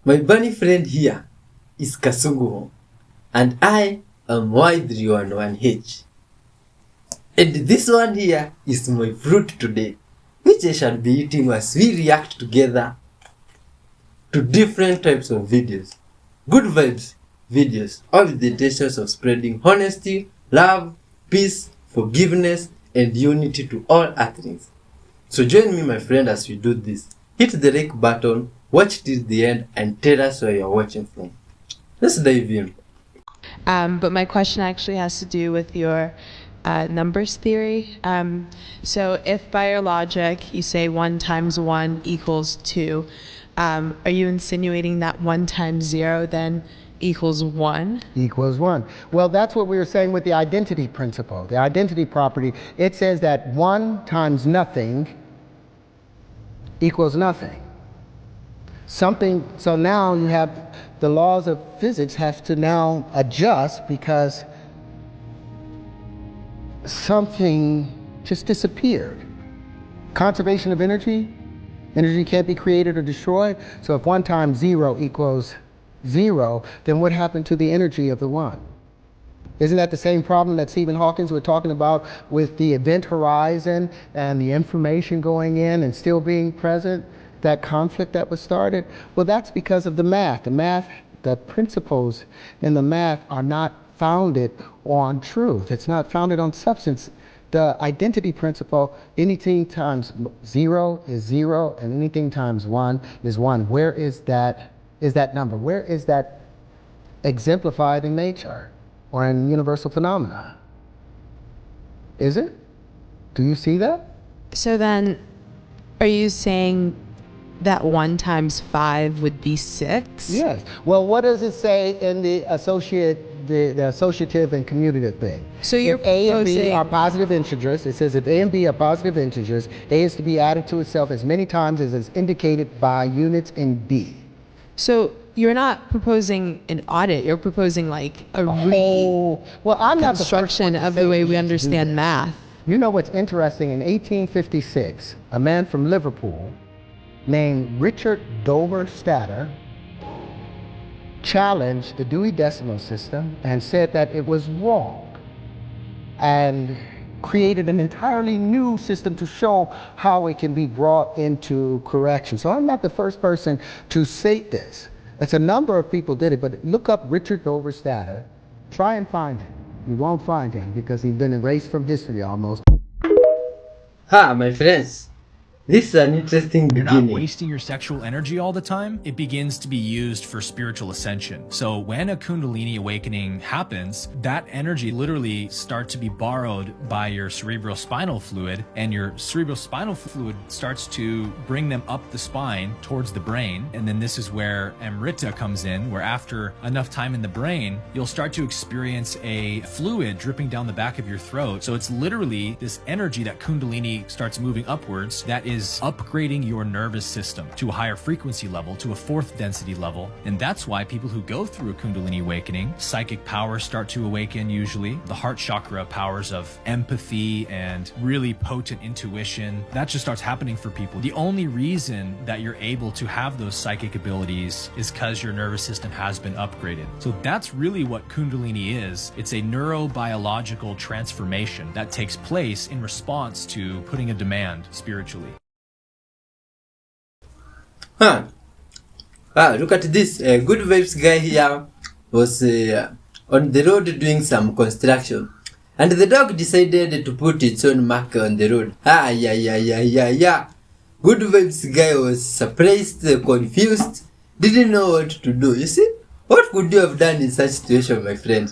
My bunny friend here is Kasungu, and I am Y311H. And this one here is my fruit today, which I shall be eating as we react together to different types of videos. Good vibes videos, all with the intentions of spreading honesty, love, peace, forgiveness, and unity to all earthlings. So join me, my friend, as we do this. Hit the like button, watch till the end, and tell us where you're watching from. Let's dive in. But my question actually has to do with your numbers theory. So if by your logic you say 1 times 1 equals 2, are you insinuating that 1 times 0 then equals 1? Equals 1. Well, that's what we were saying with the identity principle. The identity property, it says that 1 times nothing equals nothing. Something, so now you have the laws of physics have to now adjust because something just disappeared. Conservation of energy, energy can't be created or destroyed. So if 1 times 0 equals 0, then what happened to the energy of the 1? Isn't that the same problem that Stephen Hawking was talking about with the event horizon and the information going in and still being present? That conflict that was started? Well, that's because of the math. The principles in the math are not founded on truth. It's not founded on substance. The identity principle, anything times 0 is 0, and anything times 1 is 1. Where is that number? Where is that exemplified in nature or in universal phenomena? Is it? Do you see that? So then, are you saying that 1 times 5 would be 6? Yes. Well, what does it say in the associative and commutative thing? So you're if A and B proposing- are positive integers, it says if A and B are positive integers, A is to be added to itself as many times as is indicated by units in B. So you're not proposing an audit, you're proposing like a Well, I'm not the first reconstruction one to of say the way you we should do understand that. math. You know what's interesting? In 1856, a man from Liverpool named Richard Dover Statter challenged the Dewey Decimal System and said that it was wrong, and created an entirely new system to show how it can be brought into correction. So I'm not the first person to say this. It's a number of people did it, but look up Richard Dover Statter. Try and find him. You won't find him because he's been erased from history almost. My friends. This is an interesting You're not beginning. wasting your sexual energy all the time. It begins to be used for spiritual ascension. So when a Kundalini awakening happens, that energy literally starts to be borrowed by your cerebrospinal fluid, and your cerebrospinal fluid starts to bring them up the spine towards the brain. And then this is where Amrita comes in, where after enough time in the brain, you'll start to experience a fluid dripping down the back of your throat. So it's literally this energy that Kundalini starts moving upwards that is upgrading your nervous system to a higher frequency level, to a 4th density level. And that's why people who go through a Kundalini awakening, psychic powers start to awaken usually. The heart chakra powers of empathy and really potent intuition, that just starts happening for people. The only reason that you're able to have those psychic abilities is because your nervous system has been upgraded. So that's really what Kundalini is. It's a neurobiological transformation that takes place in response to putting a demand spiritually. Look at this. Good vibes guy here was on the road doing some construction, and the dog decided to put its own mark on the road. Good vibes guy was surprised, confused, didn't know what to do. You see, what could you have done in such situation, my friend?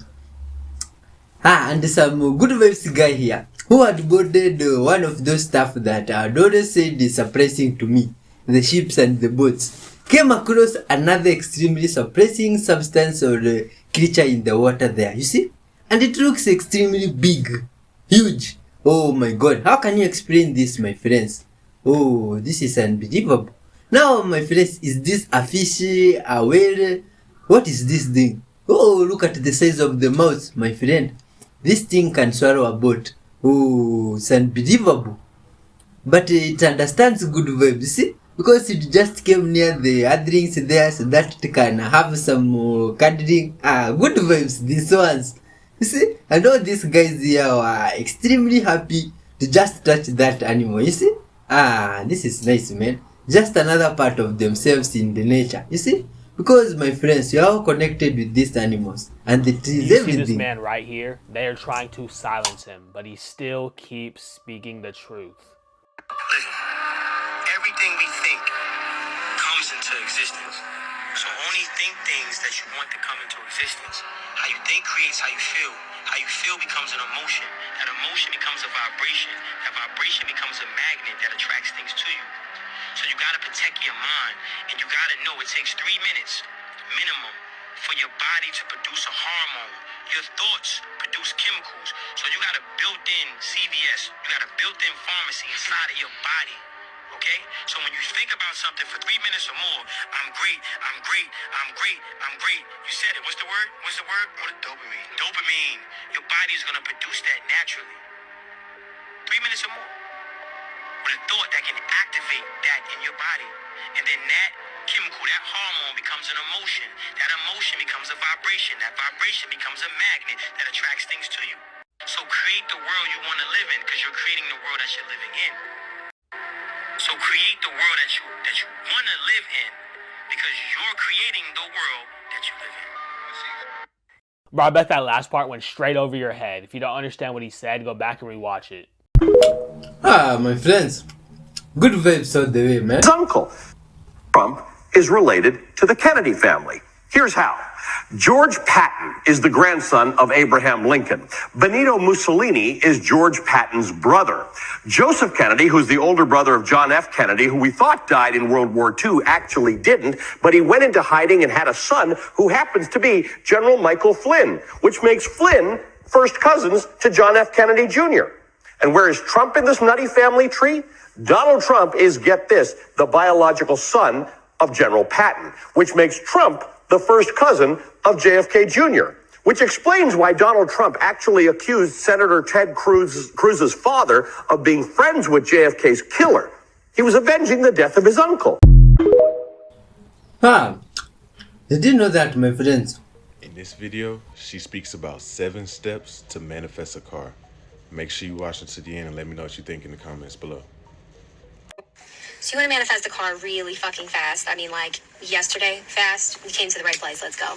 And some good vibes guy here who had boarded one of those stuff that Dodo said is surprising to me, the ships and the boats, came across another extremely surprising substance or creature in the water there, you see? And it looks extremely big, huge. Oh my god, how can you explain this, my friends? Oh, this is unbelievable. Now, my friends, is this a fish, a whale? What is this thing? Oh, look at the size of the mouth, my friend. This thing can swallow a boat. Oh, it's unbelievable. But it understands good vibes, you see? because it just came near the otherings there so that it can have some cuddling. Good vibes, these ones. You see, I know these guys here are extremely happy to just touch that animal. You see, this is nice, man. Just another part of themselves in the nature. You see, because my friends, you are all connected with these animals, and it is everything. You see this man right here? They are trying to silence him, but he still keeps speaking the truth. Listen, everything we think comes into existence. So only think things that you want to come into existence. How you think creates how you feel. How you feel becomes an emotion. That emotion becomes a vibration. That vibration becomes a magnet that attracts things to you. So you gotta protect your mind, and you gotta know it takes 3 minutes minimum for your body to produce a hormone. Your thoughts produce chemicals. So you got a built-in CVS, you got a built-in pharmacy inside of your body. Okay? So when you think about something for 3 minutes or more, I'm great, I'm great, I'm great, I'm great. You said it. What's the word? What's the word? What is dopamine? Dopamine. Your body is gonna produce that naturally. 3 minutes or more. With a thought that can activate that in your body. And then that chemical, that hormone becomes an emotion. That emotion becomes a vibration. That vibration becomes a magnet that attracts things to you. So create the world you want to live in, because you're creating the world that you're living in. So create the world that you want to live in, because you're creating the world that you live in. Bro, I bet that last part went straight over your head. If you don't understand what he said, go back and rewatch it. My friends, good vibes all the way, man. His uncle, Trump, is related to the Kennedy family. Here's how. George Patton is the grandson of Abraham Lincoln. Benito Mussolini is George Patton's brother. Joseph Kennedy, who's the older brother of John F. Kennedy, who we thought died in World War II, actually didn't, but he went into hiding and had a son who happens to be General Michael Flynn, which makes Flynn first cousins to John F. Kennedy Jr. And where is Trump in this nutty family tree? Donald Trump is, get this, the biological son of General Patton, which makes Trump the first cousin of JFK Jr., which explains why Donald Trump actually accused Senator Ted Cruz's father of being friends with JFK's killer. He was avenging the death of his uncle. Did you know that, my friends? In this video, she speaks about 7 steps to manifest a car. Make sure you watch it to the end and let me know what you think in the comments below. So you want to manifest a car really fucking fast. I mean, like, yesterday fast. You came to the right place. Let's go.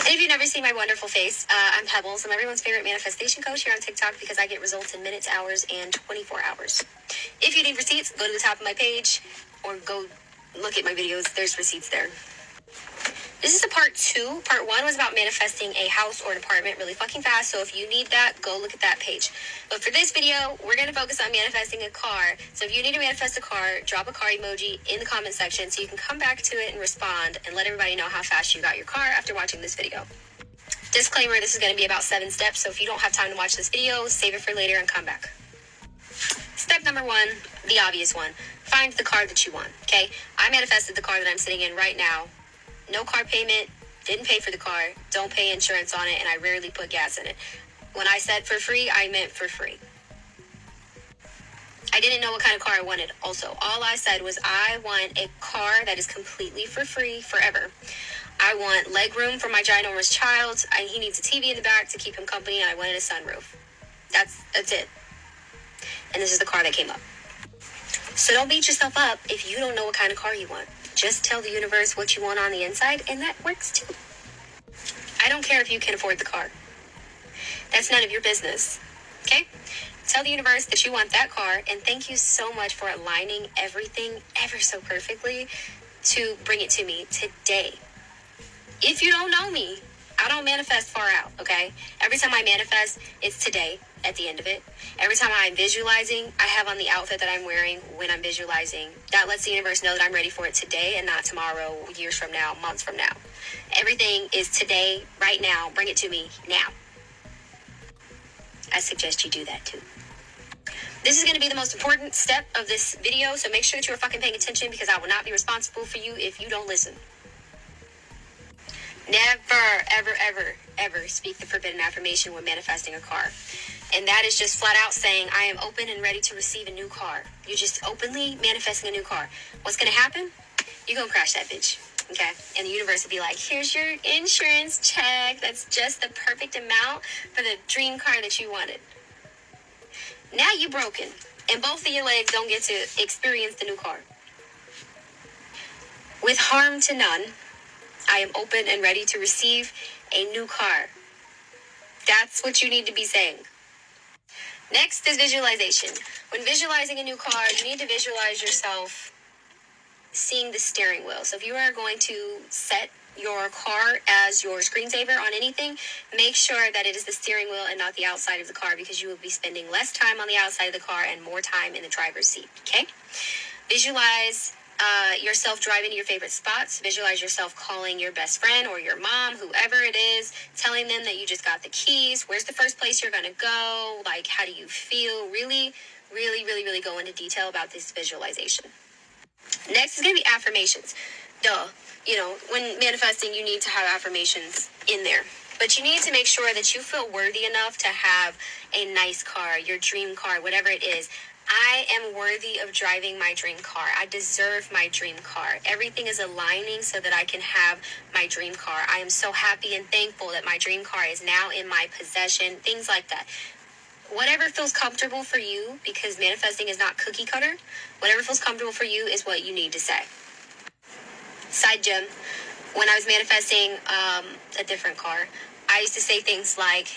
And if you've never seen my wonderful face, I'm Pebbles. I'm everyone's favorite manifestation coach here on TikTok because I get results in minutes, hours, and 24 hours. If you need receipts, go to the top of my page or go look at my videos. There's receipts there. This is a part 2. Part 1 was about manifesting a house or an apartment really fucking fast. So if you need that, go look at that page. But for this video, we're going to focus on manifesting a car. So if you need to manifest a car, drop a car emoji in the comment section so you can come back to it and respond and let everybody know how fast you got your car after watching this video. Disclaimer, this is going to be about 7 steps. So if you don't have time to watch this video, save it for later and come back. Step number 1, the obvious one. Find the car that you want, okay? I manifested the car that I'm sitting in right now. No car payment, didn't pay for the car, don't pay insurance on it, and I rarely put gas in it. When I said for free, I meant for free. I didn't know what kind of car I wanted. Also, all I said was I want a car that is completely for free forever. I want leg room for my ginormous child. He needs a TV in the back to keep him company, and I wanted a sunroof. That's it. And this is the car that came up. So don't beat yourself up if you don't know what kind of car you want. Just tell the universe what you want on the inside, and that works too. I don't care if you can afford the car. That's none of your business, okay? Tell the universe that you want that car, and thank you so much for aligning everything ever so perfectly to bring it to me today. If you don't know me, I don't manifest far out, okay? Every time I manifest, it's today at the end of it. Every time I'm visualizing, I have on the outfit that I'm wearing when I'm visualizing. That lets the universe know that I'm ready for it today and not tomorrow, years from now, months from now. Everything is today, right now. Bring it to me now. I suggest you do that too. This is going to be the most important step of this video, so make sure that you are fucking paying attention because I will not be responsible for you if you don't listen. Never, ever, ever, ever speak the forbidden affirmation when manifesting a car. And that is just flat out saying, I am open and ready to receive a new car. You're just openly manifesting a new car. What's going to happen? You're going to crash that bitch. Okay? And the universe will be like, here's your insurance check. That's just the perfect amount for the dream car that you wanted. Now you're broken. And both of your legs don't get to experience the new car. With harm to none, I am open and ready to receive a new car. That's what you need to be saying. Next is visualization. When visualizing a new car, you need to visualize yourself seeing the steering wheel. So if you are going to set your car as your screensaver on anything, make sure that it is the steering wheel and not the outside of the car, because you will be spending less time on the outside of the car and more time in the driver's seat. Okay? Visualize yourself driving to your favorite spots. Visualize yourself calling your best friend or your mom, whoever it is, telling them that you just got the keys. Where's the first place you're going to go? Like, how do you feel? Really go into detail about this visualization. Next is going to be affirmations. Duh. You know, when manifesting, you need to have affirmations in there. But you need to make sure that you feel worthy enough to have a nice car, your dream car, whatever it is. I am worthy of driving my dream car. I deserve my dream car. Everything is aligning so that I can have my dream car. I am so happy and thankful that my dream car is now in my possession. Things like that. Whatever feels comfortable for you, because manifesting is not cookie cutter. Whatever feels comfortable for you is what you need to say. Side gem. When I was manifesting a different car, I used to say things like,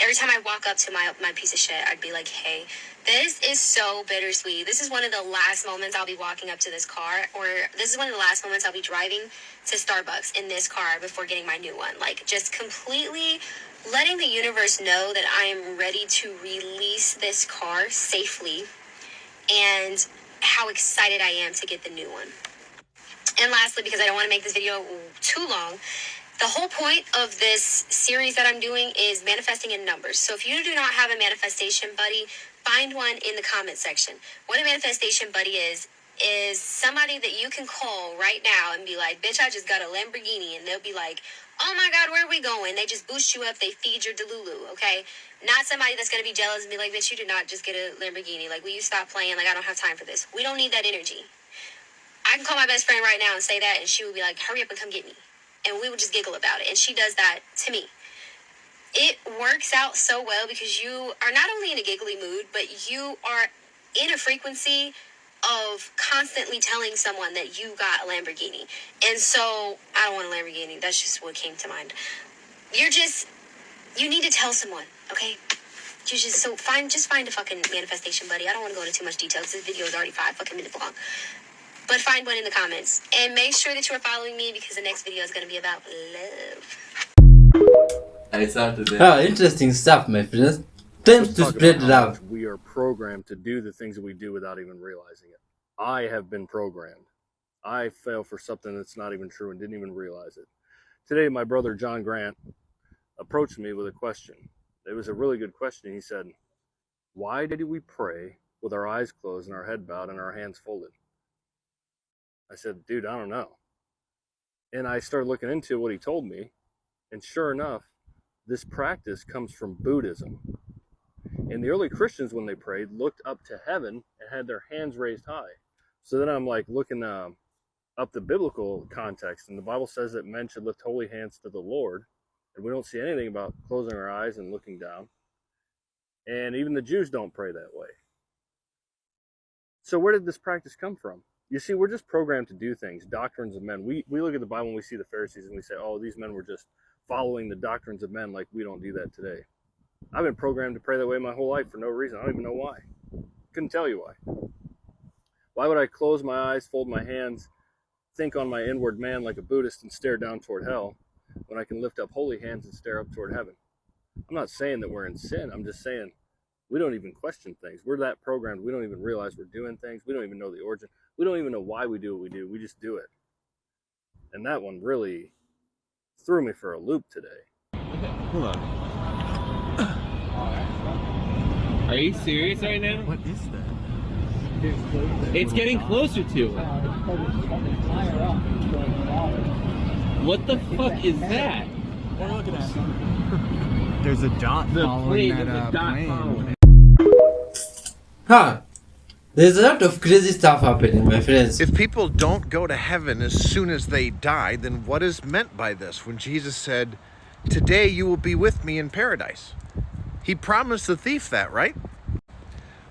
every time I walk up to my piece of shit, I'd be like, hey, this is so bittersweet. This is one of the last moments I'll be walking up to this car, or this is one of the last moments I'll be driving to Starbucks in this car before getting my new one. Like, just completely letting the universe know that I am ready to release this car safely, and how excited I am to get the new one. And lastly, because I don't want to make this video too long, the whole point of this series that I'm doing is manifesting in numbers. So if you do not have a manifestation buddy, find one in the comment section. What a manifestation buddy is somebody that you can call right now and be like, bitch, I just got a Lamborghini. And they'll be like, oh my God, where are we going? They just boost you up. They feed your delulu, okay? Not somebody that's going to be jealous and be like, bitch, you did not just get a Lamborghini. Like, will you stop playing? Like, I don't have time for this. We don't need that energy. I can call my best friend right now and say that, and she will be like, hurry up and come get me. And we will just giggle about it. And she does that to me. It works out so well because you are not only in a giggly mood, but you are in a frequency of constantly telling someone that you got a Lamborghini. And so, I don't want a Lamborghini. That's just what came to mind. You need to tell someone, okay? Find a fucking manifestation buddy. I don't want to go into too much detail because this video is already 5 fucking minutes long. But find one in the comments. And make sure that you are following me, because the next video is going to be about love. Interesting stuff, my friends. Time to spread love. We are programmed to do the things that we do without even realizing it. I have been programmed. I fell for something that's not even true and didn't even realize it. Today, my brother John Grant approached me with a question. It was a really good question. He said, why did we pray with our eyes closed and our head bowed and our hands folded? I said, dude, I don't know. And I started looking into what he told me. And sure enough, this practice comes from Buddhism. And the early Christians, when they prayed, looked up to heaven and had their hands raised high. So then I'm like looking up the biblical context. And the Bible says that men should lift holy hands to the Lord. And we don't see anything about closing our eyes and looking down. And even the Jews don't pray that way. So where did this practice come from? You see, we're just programmed to do things, doctrines of men. We look at the Bible and we see the Pharisees and we say, oh, these men were just following the doctrines of men. Like, we don't do that today. I've been programmed to pray that way my whole life for no reason. I don't even know why. Couldn't tell you why. Why would I close my eyes, fold my hands, think on my inward man like a Buddhist and stare down toward hell when I can lift up holy hands and stare up toward heaven? I'm not saying that we're in sin. I'm just saying we don't even question things. We're that programmed. We don't even realize we're doing things. We don't even know the origin. We don't even know why we do what we do. We just do it. And that one really threw me for a loop today. Hold on. Are you serious right now? What is that? It's getting closer to it. What the fuck is that? What are you looking at? There's a dot The following plane, that the dot plane. following. Huh. There's a lot of crazy stuff happening, my friends. If people don't go to heaven as soon as they die, then what is meant by this? When Jesus said, "Today you will be with me in paradise." He promised the thief that, right?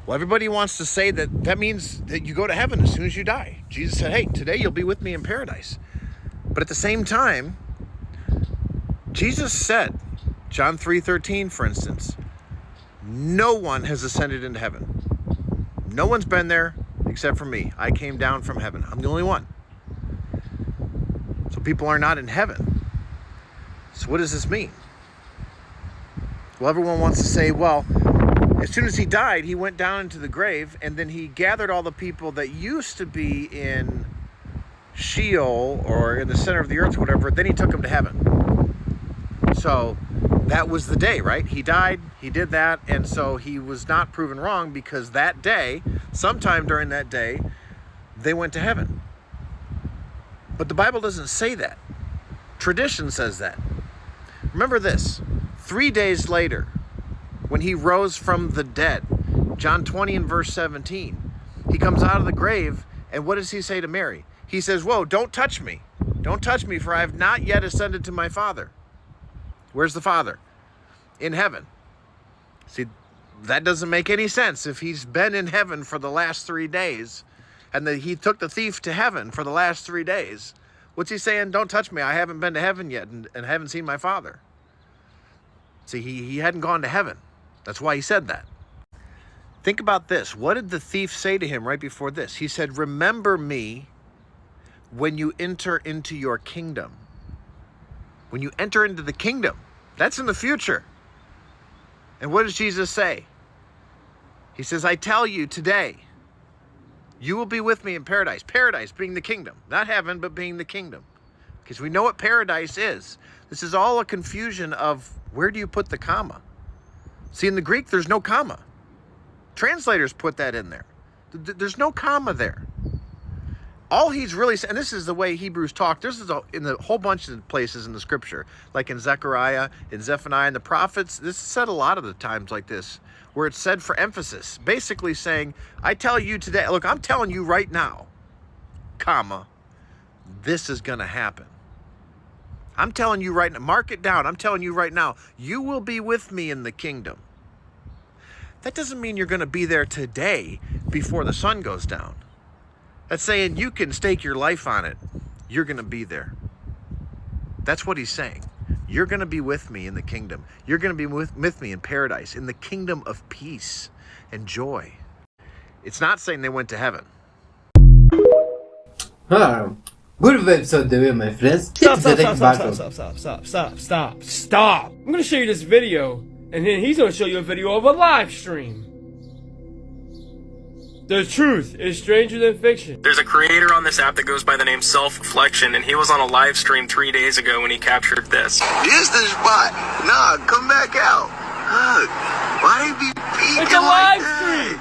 Well, everybody wants to say that that means that you go to heaven as soon as you die. Jesus said, "Hey, today you'll be with me in paradise." But at the same time, Jesus said, John 3:13, for instance, no one has ascended into heaven. No one's been there except for me. I came down from heaven. I'm the only one. So people are not in heaven. So what does this mean? Well, everyone wants to say, well, as soon as he died, he went down into the grave, and then he gathered all the people that used to be in Sheol or in the center of the earth or whatever, then he took them to heaven. So that was the day, right? He died, he did that, and so he was not proven wrong because that day, sometime during that day, they went to heaven. But the Bible doesn't say that. Tradition says that. Remember this, 3 days later, when he rose from the dead, John 20 and verse 17, he comes out of the grave, and what does he say to Mary? He says, whoa, don't touch me. Don't touch me, for I have not yet ascended to my Father. Where's the Father? In heaven. See, that doesn't make any sense. If he's been in heaven for the last 3 days, and that he took the thief to heaven for the last 3 days, what's he saying? Don't touch me. I haven't been to heaven yet and haven't seen my Father. See, he hadn't gone to heaven. That's why he said that. Think about this. What did the thief say to him right before this? He said, remember me when you enter into your kingdom. When you enter into the kingdom, that's in the future. And what does Jesus say? He says, I tell you today, you will be with me in paradise. Paradise being the kingdom. Not heaven, but being the kingdom. Because we know what paradise is. This is all a confusion of where do you put the comma? See, in the Greek, there's no comma. Translators put that in there. There's no comma there. All he's really saying, and this is the way Hebrews talk, this is in a whole bunch of places in the scripture, like in Zechariah, in Zephaniah, and the prophets, this is said a lot of the times like this, where it's said for emphasis, basically saying, I tell you today, look, I'm telling you right now, comma, this is going to happen. I'm telling you right now, mark it down, I'm telling you right now, you will be with me in the kingdom. That doesn't mean you're going to be there today before the sun goes down. That's saying you can stake your life on it. You're going to be there. That's what he's saying. You're going to be with me in the kingdom. You're going to be with me in paradise, in the kingdom of peace and joy. It's not saying they went to heaven. Good vibes on the way, my friends. Hit the like button. Stop. I'm going to show you this video, and then he's going to show you a video of a live stream. The truth is stranger than fiction. There's a creator on this app that goes by the name Self-Flexion, and he was on a live stream 3 days ago when he captured this. This the spot. Nah, come back out. Look, why they be peeking? It's a live stream.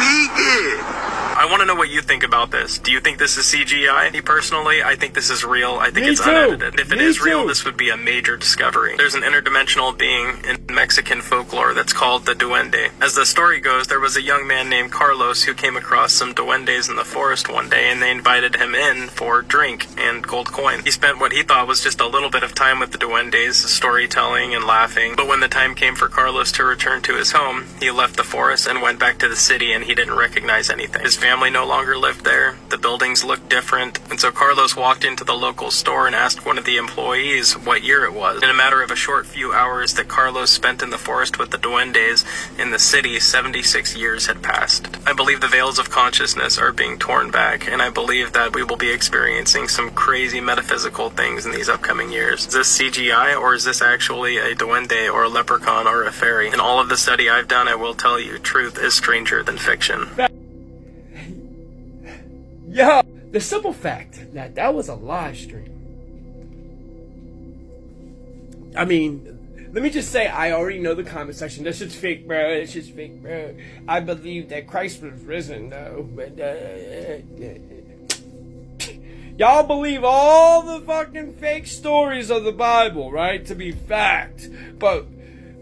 Peeking. I want to know what you think about this. Do you think this is CGI? Me personally, I think this is real. I think it's unedited. If it is real, this would be a major discovery. There's an interdimensional being in Mexican folklore that's called the duende. As the story goes, there was a young man named Carlos who came across some duendes in the forest one day, and they invited him in for drink and gold coin. He spent what he thought was just a little bit of time with the duendes, storytelling and laughing. But when the time came for Carlos to return to his home, he left the forest and went back to the city, and he didn't recognize anything. His family no longer lived there. The buildings looked different, and so Carlos walked into the local store and asked one of the employees what year it was. In a matter of a short few hours that Carlos spent in the forest with the duendes, in the city, 76 years had passed. I believe the veils of consciousness are being torn back, and I believe that we will be experiencing some crazy metaphysical things in these upcoming years. Is this CGI, or is this actually a duende or a leprechaun or a fairy? In all of the study I've done, I will tell you, truth is stranger than fiction. Yo, the simple fact that that was a live stream. I mean, let me just say, I already know the comment section. This shit's fake, bro. This shit's fake, bro. I believe that Christ was risen, though. But, Y'all believe all the fucking fake stories of the Bible, right, to be fact. But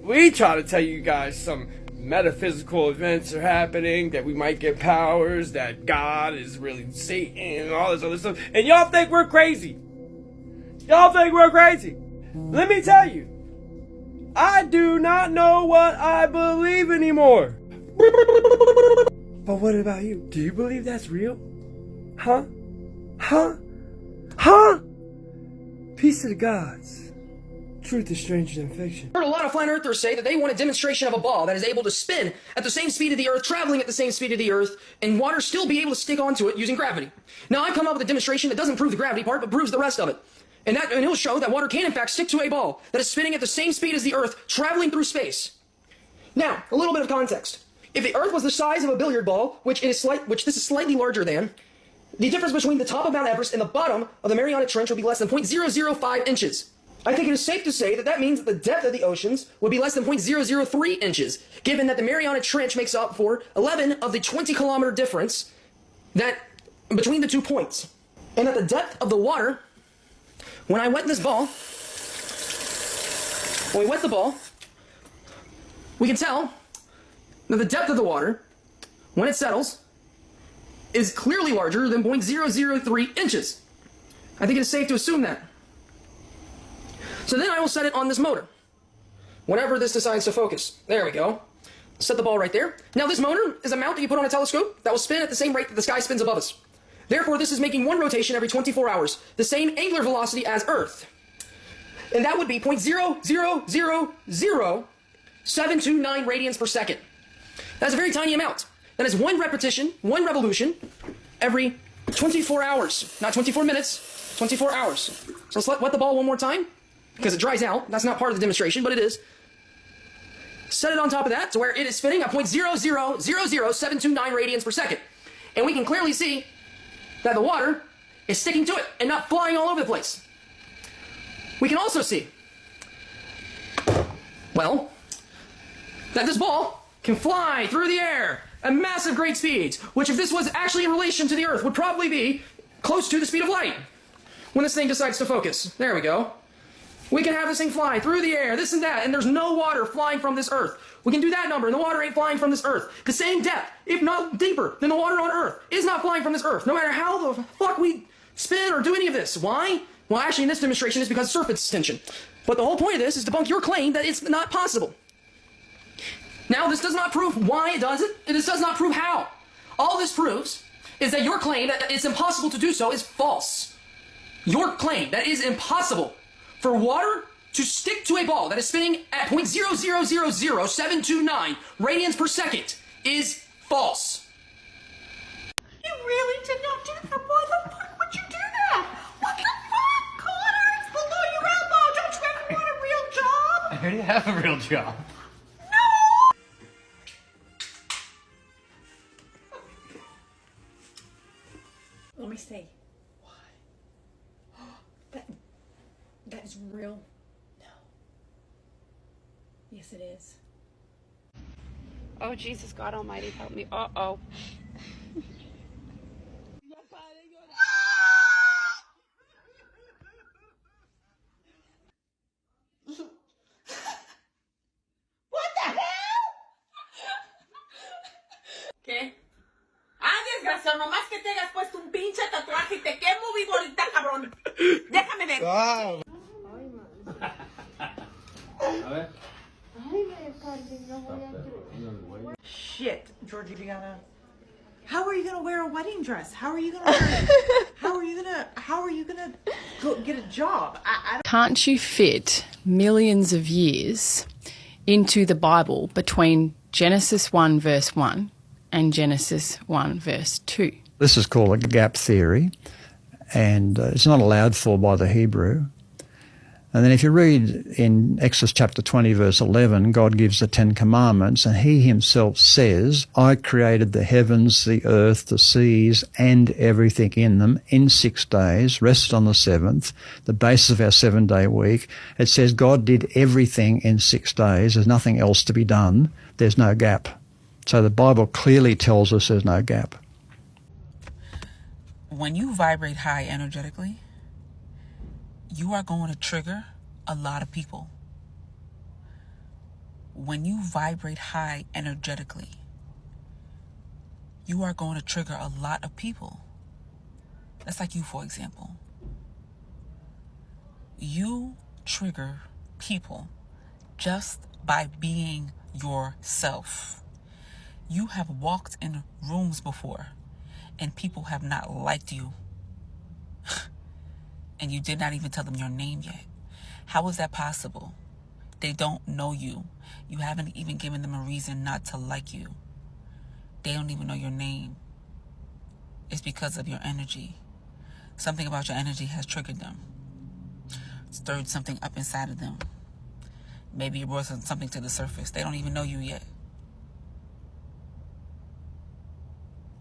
we try to tell you guys some metaphysical events are happening, that we might get powers, that God is really Satan and all this other stuff. And y'all think we're crazy. Y'all think we're crazy. Let me tell you, I do not know what I believe anymore. But what about you? Do you believe that's real? Huh? Huh? Huh? Peace to the gods. Truth is stranger than fiction. I heard a lot of flat earthers say that they want a demonstration of a ball that is able to spin at the same speed of the earth, traveling at the same speed of the earth, and water still be able to stick onto it using gravity. Now I've come up with a demonstration that doesn't prove the gravity part, but proves the rest of it. And it'll show that water can in fact stick to a ball that is spinning at the same speed as the earth, traveling through space. Now, a little bit of context. If the earth was the size of a billiard ball, which this is slightly larger than, the difference between the top of Mount Everest and the bottom of the Mariana Trench would be less than 0.005 inches. I think it is safe to say that that means that the depth of the oceans would be less than 0.003 inches, given that the Mariana Trench makes up for 11 of the 20-kilometer difference that between the 2 points. And that the depth of the water, when I wet this ball, when we wet the ball, we can tell that the depth of the water, when it settles, is clearly larger than 0.003 inches. I think it is safe to assume that. So then I will set it on this motor, whenever this decides to focus. There we go. Set the ball right there. Now this motor is a mount that you put on a telescope that will spin at the same rate that the sky spins above us. Therefore, this is making one rotation every 24 hours, the same angular velocity as Earth. And that would be 0.0000729 radians per second. That's a very tiny amount. That is one repetition, one revolution, every 24 hours. Not 24 minutes, 24 hours. So let's wet the ball one more time, because it dries out. That's not part of the demonstration, but it is. Set it on top of that to where it is spinning at 0.0000729 radians per second. And we can clearly see that the water is sticking to it and not flying all over the place. We can also see, well, that this ball can fly through the air at massive great speeds, which if this was actually in relation to the Earth would probably be close to the speed of light when this thing decides to focus. There we go. We can have this thing fly through the air, this and that, and there's no water flying from this Earth. We can do that number, and the water ain't flying from this Earth. The same depth, if not deeper, than the water on Earth is not flying from this Earth, no matter how the fuck we spin or do any of this. Why? Well, actually, in this demonstration, it's because of surface tension. But the whole point of this is to debunk your claim that it's not possible. Now, this does not prove why it does it, and this does not prove how. All this proves is that your claim that it's impossible to do so is false. Your claim that it is impossible for water to stick to a ball that is spinning at 0.0000729 radians per second is false. You really did not do that. Why the fuck would you do that? What the fuck? Connor, it's below your elbow. Don't you ever want a real job? I already have a real job. Let me see. Why? That is real? No. Yes, it is. Oh, Jesus, God Almighty, help me. Uh-oh. What the hell? ¿Qué? Ah, desgraciado, nomás que te hayas puesto un pinche tatuaje y te quemo vivo ahorita, cabrón. Déjame ver. Wow. Shit, Georgiana. How are you gonna wear a wedding dress? How are you gonna wear how are you gonna go get a job? Can't you fit millions of years into the Bible between Genesis 1 verse 1 and Genesis 1 verse 2? This is called a gap theory, and it's not allowed for by the Hebrew. And then if you read in Exodus chapter 20 verse 11, God gives the 10 commandments, and he himself says, I created the heavens, the earth, the seas, and everything in them in 6 days, rested on the seventh, the basis of our 7-day week. It says God did everything in 6 days. There's nothing else to be done. There's no gap. So the Bible clearly tells us there's no gap. when you vibrate high energetically, you are going to trigger a lot of people. When you vibrate high energetically, you are going to trigger a lot of people. That's like you, for example. You trigger people just by being yourself. You have walked in rooms before and people have not liked you. And you did not even tell them your name yet. How is that possible? They don't know you. You haven't even given them a reason not to like you. They don't even know your name. It's because of your energy. Something about your energy has triggered them. Stirred something up inside of them. Maybe it brought something to the surface. They don't even know you yet.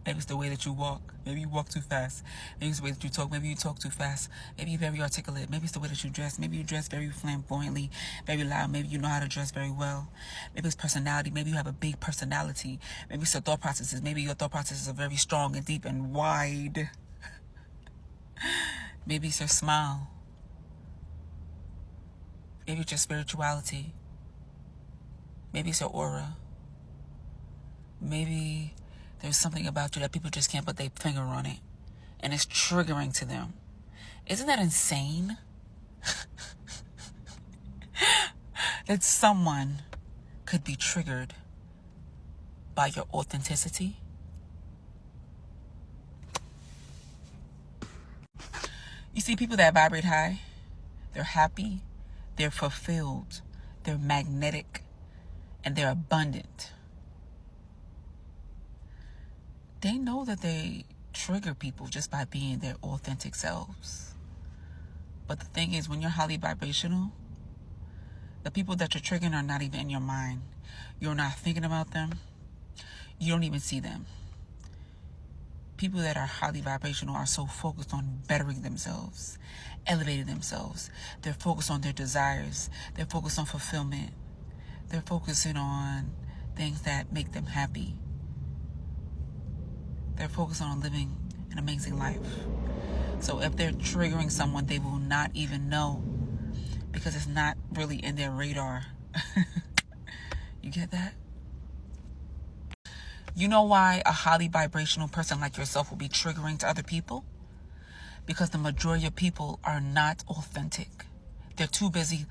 Maybe it's the way that you walk. Maybe you walk too fast. Maybe it's the way that you talk. Maybe you talk too fast. Maybe you're very articulate. Maybe it's the way that you dress. Maybe you dress very flamboyantly, very loud. Maybe you know how to dress very well. Maybe it's personality. Maybe you have a big personality. Maybe it's your thought processes. Maybe your thought processes are very strong and deep and wide. Maybe it's your smile. Maybe it's your spirituality. Maybe it's your aura. Maybe there's something about you that people just can't put their finger on it. And it's triggering to them. Isn't that insane? That someone could be triggered by your authenticity? You see, people that vibrate high, they're happy, they're fulfilled, they're magnetic, and they're abundant. They know that they trigger people just by being their authentic selves. But the thing is, when you're highly vibrational, the people that you're triggering are not even in your mind. You're not thinking about them. You don't even see them. People that are highly vibrational are so focused on bettering themselves, elevating themselves. They're focused on their desires. They're focused on fulfillment. They're focusing on things that make them happy. They're focused on living an amazing life. So if they're triggering someone, they will not even know because it's not really in their radar. You get that? You know why a highly vibrational person like yourself will be triggering to other people? Because the majority of people are not authentic. They're too busy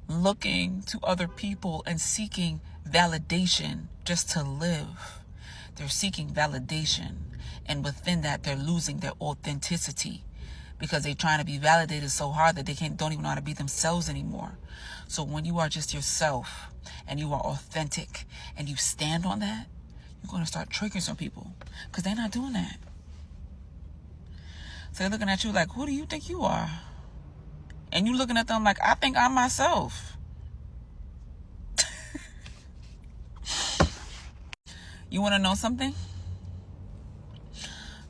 looking to other people and seeking validation just to live. They're seeking validation. And within that, they're losing their authenticity because they're trying to be validated so hard that they don't even know how to be themselves anymore. So when you are just yourself and you are authentic and you stand on that, you're going to start triggering some people because they're not doing that. So they're looking at you like, who do you think you are? And you looking at them like, I think I'm myself. You want to know something?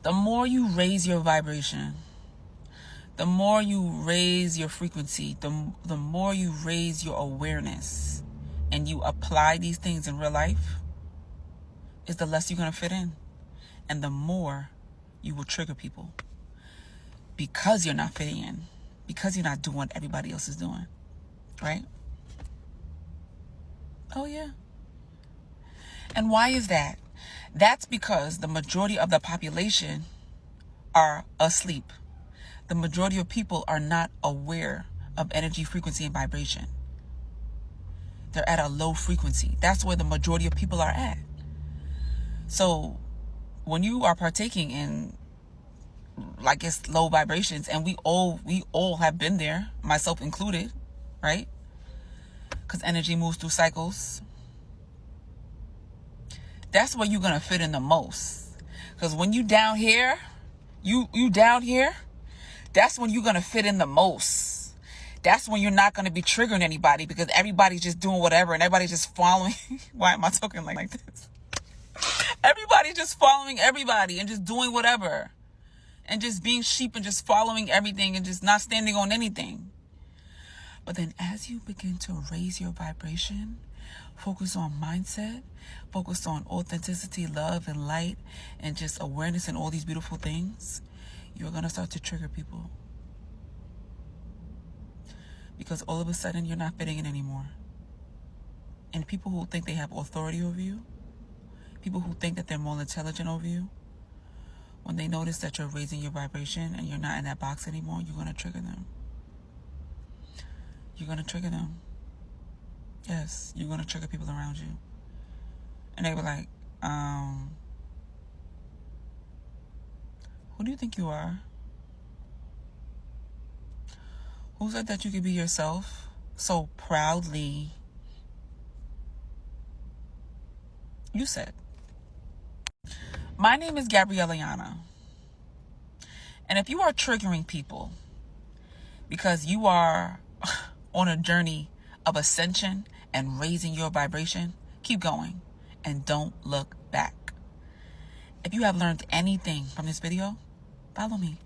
The more you raise your vibration, the more you raise your frequency, the more you raise your awareness, and you apply these things in real life, is the less you're going to fit in. And the more you will trigger people. Because you're not fitting in. Because you're not doing what everybody else is doing. Right? Oh, yeah. And why is that? That's because the majority of the population are asleep. The majority of people are not aware of energy, frequency, and vibration. They're at a low frequency. That's where the majority of people are at. So when you are partaking in, I guess, low vibrations, and we all have been there, myself included, right? Because energy moves through cycles. That's where you're going to fit in the most. Because when you down here, you down here, that's when you're going to fit in the most. That's when you're not going to be triggering anybody because everybody's just doing whatever and everybody's just following. Why am I talking like this? Everybody's just following everybody and just doing whatever. And just being sheep and just following everything and just not standing on anything. But then as you begin to raise your vibration, focus on mindset, focus on authenticity, love, and light, and just awareness and all these beautiful things, you're going to start to trigger people. Because all of a sudden, you're not fitting in anymore. And people who think they have authority over you, people who think that they're more intelligent over you, when they notice that you're raising your vibration and you're not in that box anymore, you're going to trigger them. You're going to trigger them. Yes, you're going to trigger people around you. And they were like, who do you think you are? Who said that you could be yourself so proudly? You said. My name is Gabriella Yana. And if you are triggering people because you are on a journey of ascension and raising your vibration, keep going and don't look back. If you have learned anything from this video, follow me.